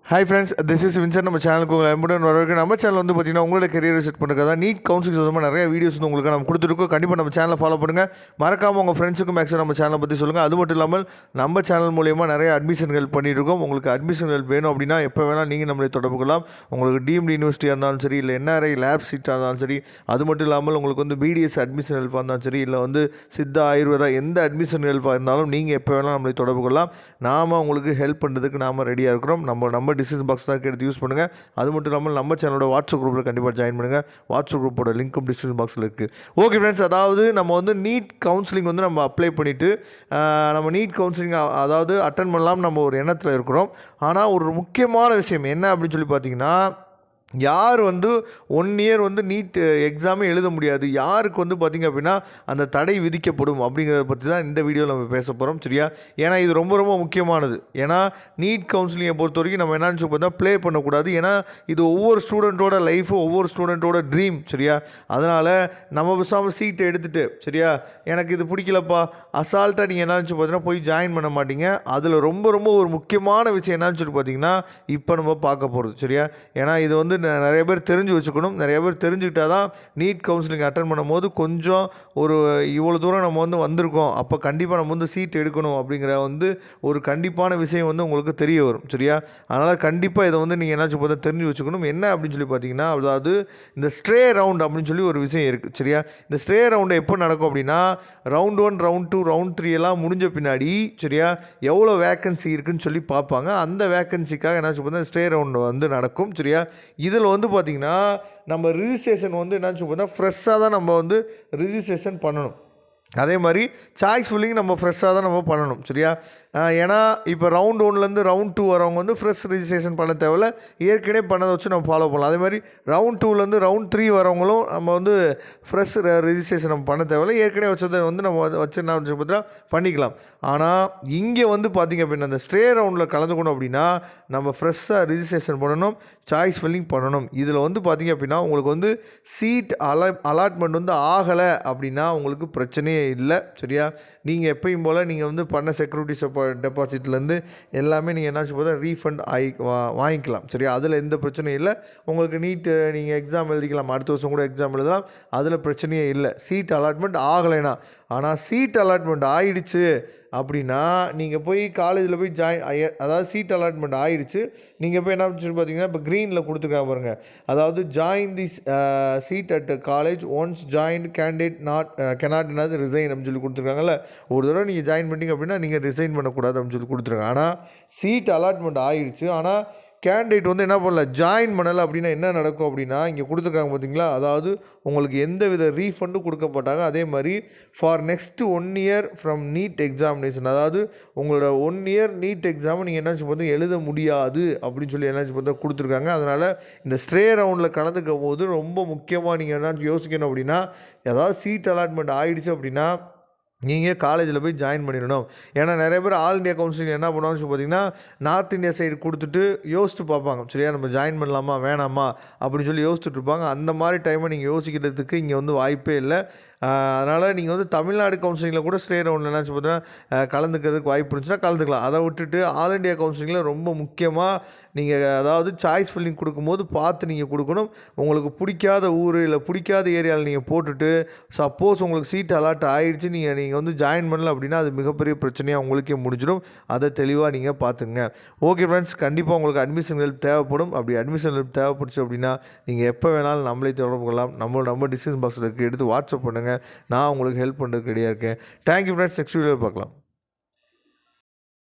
Hi friends, this is Vincent. நம்ம சேனலுக்கு உங்களை அன்புடன் வரவேற்க. நம்ம சேனல் வந்து பார்த்தீங்கன்னா உங்களோட கரியரை செட் பண்ணுறதா நீட் கவுன்சிலிங் சொந்தமாக நிறைய வீடியோஸ் வந்து உங்களுக்கு நம்ம கொடுத்துருக்கோம். கண்டிப்பாக நம்ம சேனலை ஃபாலோ பண்ணுங்கள். மறக்காமல் உங்கள் ஃப்ரெண்ட்ஸுக்கும் மேக்ஸிமம் நம்ம சேனலை பற்றி சொல்லுங்கள். அது மட்டும் இல்லாமல் நம்ம சேனல் மூலியமாக நிறைய அட்மிஷன்கள் பண்ணியிருக்கோம். உங்களுக்கு அட்மிஷன்கள் வேணும் அப்படின்னா எப்போ வேணால் நீங்கள் நம்மளை தொடர்பு கொள்ளலாம். உங்களுக்கு டீம்டு யூனிவர்சிட்டியாக இருந்தாலும் சரி, இல்லை NRI லேப் சீட்டாக இருந்தாலும் சரி, அது மட்டும் இல்லாமல் உங்களுக்கு வந்து BDS அட்மிஷன் ஹெல்ப்பாக இருந்தாலும் சரி, இல்லை வந்து சித்தா ஆயுர்வேதா எந்த அட்மிஷன் ஹெல்ப்பாக இருந்தாலும் நீங்கள் எப்போ வேணால் நம்மளை தொடர்பு கொள்ளலாம். நாம் உங்களுக்கு ஹெல்ப் பண்ணுறதுக்கு நாம் ரெடியாக இருக்கிறோம். நம்ம டிஸ்கிரிப்ஷன் பாக்ஸ் தான் எடுத்து யூஸ் பண்ணுங்கள். அது மட்டும் இல்லாமல் நம்ம சேனலோட வாட்ஸ்அப் குரூப்பில் கண்டிப்பாக ஜாயின் பண்ணுங்கள். வாட்ஸ்அப் குரூப்போட லிங்க்கும் டிஸ்கிரிப்ஷன் பாக்ஸில் இருக்குது. ஓகே ஃப்ரெண்ட்ஸ், அதாவது நம்ம வந்து நீட் கவுன்சிலிங் வந்து நம்ம அப்ளை பண்ணிவிட்டு நம்ம நீட் கவுன்சிலிங் அதாவது அட்டன் பண்ணலாம் நம்ம ஒரு எண்ணத்தில் இருக்கிறோம். ஆனால் ஒரு முக்கியமான விஷயம் என்ன அப்படின்னு சொல்லி பார்த்தீங்கன்னா, யார் வந்து 1 இயர் வந்து நீட் எக்ஸாமே எழுத முடியாது, யாருக்கு வந்து பார்த்திங்க அப்படின்னா அந்த தடை விதிக்கப்படும் அப்படிங்கிறத பற்றி தான் இந்த வீடியோவில் நம்ம பேச போகிறோம். சரியா? ஏன்னா இது ரொம்ப ரொம்ப முக்கியமானது. ஏன்னா நீட் கவுன்சிலிங்கை பொறுத்த வரைக்கும் நம்ம என்னன்னு சொல்லி பார்த்தா ப்ளே பண்ணக்கூடாது. ஏன்னா இது ஒவ்வொரு ஸ்டூடெண்ட்டோட லைஃபு, ஒவ்வொரு ஸ்டூடெண்ட்டோட ட்ரீம். சரியா? அதனால் நம்ம பேசாமல் சீட்டை எடுத்துகிட்டு, சரியா, எனக்கு இது பிடிக்கலப்பா அசால்ட்டாக நீங்கள் என்னன்னு சொல்லி பார்த்தீங்கன்னா போய் ஜாயின் பண்ண மாட்டீங்க. அதில் ரொம்ப ரொம்ப ஒரு முக்கியமான விஷயம் என்னன்னு சொல்லி பார்த்தீங்கன்னா இப்போ நம்ம பார்க்க போகிறது. சரியா? ஏன்னா இது வந்து நிறைய பேர் தெரிஞ்சு வச்சுக்கணும். நிறைய பேர் தெரிஞ்சுக்கிட்டால் தான் நீட் கவுன்சிலிங் அட்டன் பண்ணும்போது கொஞ்சம் ஒரு இவ்வளோ தூரம் நம்ம வந்து வந்திருக்கோம், அப்போ கண்டிப்பாக நம்ம வந்து சீட் எடுக்கணும் அப்படிங்கிற வந்து ஒரு கண்டிப்பான விஷயம் வந்து உங்களுக்கு தெரிய வரும். சரியா? அதனால் கண்டிப்பாக இதை வந்து நீங்கள் என்னாச்சும் பார்த்தா தெரிஞ்சு வச்சுக்கணும். என்ன அப்படின்னு சொல்லி பார்த்தீங்கன்னா, அதாவது இந்த ஸ்ட்ரே ரவுண்ட் அப்படின்னு சொல்லி ஒரு விஷயம் இருக்குது. சரியா? இந்த ஸ்ட்ரே ரவுண்டு எப்போ நடக்கும் அப்படின்னா, ரவுண்ட் 1, ரவுண்ட் 2, ரவுண்ட் 3 எல்லாம் முடிஞ்ச பின்னாடி, சரியா, எவ்வளோ வேக்கன்சி இருக்குதுன்னு சொல்லி பார்ப்பாங்க. அந்த வேக்கன்சிக்காக என்னாச்சும் பார்த்தா ஸ்ட்ரே ரவுண்டு வந்து நடக்கும். சரியா? இதில் வந்து பார்த்திங்கன்னா நம்ம ரிஜிஸ்ட்ரேஷன் வந்து என்னன்னு சொல்லி பார்த்தா ஃப்ரெஷ்ஷாக தான் நம்ம வந்து ரிஜிஸ்ட்ரேஷன் பண்ணணும். அதே மாதிரி சாய்ஸ் ஃபில்லிங் நம்ம ஃப்ரெஷ்ஷாக தான் நம்ம பண்ணணும். சரியா? ஏன்னா இப்போ ரவுண்ட் 1லேருந்து ரவுண்ட் 2 வரவங்க வந்து ஃப்ரெஷ் ரிஜிஸ்ட்ரேஷன் பண்ண தேவையில்ல, ஏற்கனவே பண்ணதை வச்சு நம்ம ஃபாலோ பண்ணலாம். அதே மாதிரி ரவுண்ட் 2லேருந்து ரவுண்ட் 3 வரவங்களும் நம்ம வந்து ஃப்ரெஷ் ரிஜிஸ்ட்ரேஷன் நம்ம பண்ண தேவையில்ல, ஏற்கனவே வச்சதை வந்து நம்ம வச்சு என்ன பார்த்தா பண்ணிக்கலாம். ஆனால் இங்கே வந்து பார்த்திங்க அப்படின்னா அந்த ஸ்ட்ரே ரவுண்டில் கலந்துக்கணும் அப்படின்னா நம்ம ஃப்ரெஷ்ஷாக ரிஜிஸ்ட்ரேஷன் பண்ணணும், சாய்ஸ் ஃபில்லிங் பண்ணணும். இதில் வந்து பார்த்திங்க அப்படின்னா உங்களுக்கு வந்து சீட் அலாட்மெண்ட் வந்து ஆகலை அப்படின்னா உங்களுக்கு பிரச்சனையே இல்லை. சரியா? நீங்கள் எப்பயும் போல் நீங்கள் வந்து பண்ண செக்யூரிட்டி டெபாசிட்லேருந்து எல்லாமே நீங்கள் என்னாச்சு போதா ரீஃபண்ட் வாங்கிக்கலாம். சரியா? அதில் எந்த பிரச்சனையும் இல்லை. உங்களுக்கு நீட்டு நீங்கள் எக்ஸாம் எழுதிக்கலாம், அடுத்த வருஷம் கூட எக்ஸாம் எழுதலாம், அதில் பிரச்சனையே இல்லை. சீட் அலாட்மெண்ட் ஆகலைனா. ஆனால் சீட் அலாட்மெண்ட் ஆகிடுச்சு அப்படின்னா நீங்கள் போய் காலேஜில் போய் அதாவது சீட் அலாட்மெண்ட் ஆகிடுச்சு, நீங்கள் போய் என்ன சொல்லி பார்த்தீங்கன்னா இப்போ க்ரீனில் கொடுத்துருக்காங்க பாருங்கள், அதாவது join the seat at college once join candidate cannot என்னது ரிசைன் அப்படின்னு சொல்லி கொடுத்துருக்காங்கல்ல. ஒரு தடவை நீங்கள் ஜாயின் பண்ணிட்டீங்க அப்படின்னா நீங்கள் ரிசைன் பண்ணக்கூடாது அப்படின்னு சொல்லி கொடுத்துருக்காங்க. ஆனால் சீட் அலாட்மெண்ட் ஆகிடுச்சு, ஆனால் கேண்டிடேட் வந்து என்ன பண்ணல, ஜாயின் பண்ணலை அப்படின்னா என்ன நடக்கும் அப்படின்னா இங்கே கொடுத்துருக்காங்க பார்த்தீங்களா, அதாவது உங்களுக்கு எந்த வித ரீஃபண்டும் கொடுக்கப்பட்டாங்க. அதே மாதிரி for next 1 year from NEET examination, அதாவது உங்களோட 1 இயர் நீட் எக்ஸாமை நீங்கள் என்னாச்சு பார்த்தா எழுத முடியாது அப்படின்னு சொல்லி என்னாச்சு பார்த்தா கொடுத்துருக்காங்க. அதனால் இந்த ஸ்ட்ரே ரவுண்டில் கலந்துக்கும் போது ரொம்ப முக்கியமாக நீங்கள் என்னாச்சும் யோசிக்கணும் அப்படின்னா, ஏதாவது சீட் அலாட்மெண்ட் ஆகிடுச்சு அப்படின்னா நீங்கள் காலேஜில் போய் ஜாயின் பண்ணிடணும். ஏன்னா நிறைய பேர் ஆல் இண்டியா கவுன்சிலிங் என்ன பண்ணுவாங்கன்னு சொல்லி பார்த்தீங்கன்னா நார்த் இந்தியா சைடு கொடுத்துட்டு யோசித்து பார்ப்பாங்க. சரியா? நம்ம ஜாயின் பண்ணலாமா வேணாமா அப்படின்னு சொல்லி யோசிச்சுட்டு இருப்பாங்க. அந்த மாதிரி டைமை நீங்கள் யோசிக்கிறதுக்கு இங்கே வந்து வாய்ப்பே இல்லை. அதனால் நீங்கள் வந்து தமிழ்நாடு கவுன்சிலிங்கில் கூட ஸ்டே ரவுண்டில் என்ன பார்த்தீங்கன்னா கலந்துக்கிறதுக்கு வாய்ப்பு இருந்துச்சுன்னா கலந்துக்கலாம். அதை விட்டுட்டு ஆல் இண்டியா கவுன்சிலிங்கில் ரொம்ப முக்கியமாக நீங்கள் அதாவது சாய்ஸ் ஃபில்லிங் கொடுக்கும்போது பார்த்து நீங்கள் கொடுக்கணும். உங்களுக்கு பிடிக்காத ஊர் இல்லை பிடிக்காத ஏரியாவில் நீங்கள் போட்டுட்டு சப்போஸ் உங்களுக்கு சீட் அலாட் ஆகிடுச்சு, நீங்கள் வந்து ஜாயின் பண்ணல அப்படின்னா அது மிகப்பெரிய பிரச்சனையாக உங்களுக்கே முடிஞ்சிடும். அதை தெளிவாக நீங்கள் பார்த்துங்க. ஓகே ஃப்ரெண்ட்ஸ், கண்டிப்பாக உங்களுக்கு அட்மிஷன் ஹெல்ப் தேவைப்படும். அப்படி அட்மிஷன் ஹெல்ப் தேவைப்படுச்சு அப்படின்னா நீங்கள் எப்போ வேணாலும் நம்மளே தொடர்பு கொள்ளலாம். நம்ம டிஸ்கிரிப்ஷன் பாக்ஸில் எடுத்து வாட்ஸ்அப் பண்ணுங்கள். நான் உங்களுக்கு ஹெல்ப் பண்ணுறதுக்கு ரெடியாக இருக்கேன். தேங்க்யூ ஃப்ரெண்ட்ஸ், நெக்ஸ்ட் வீடியோவில் பார்க்கலாம்.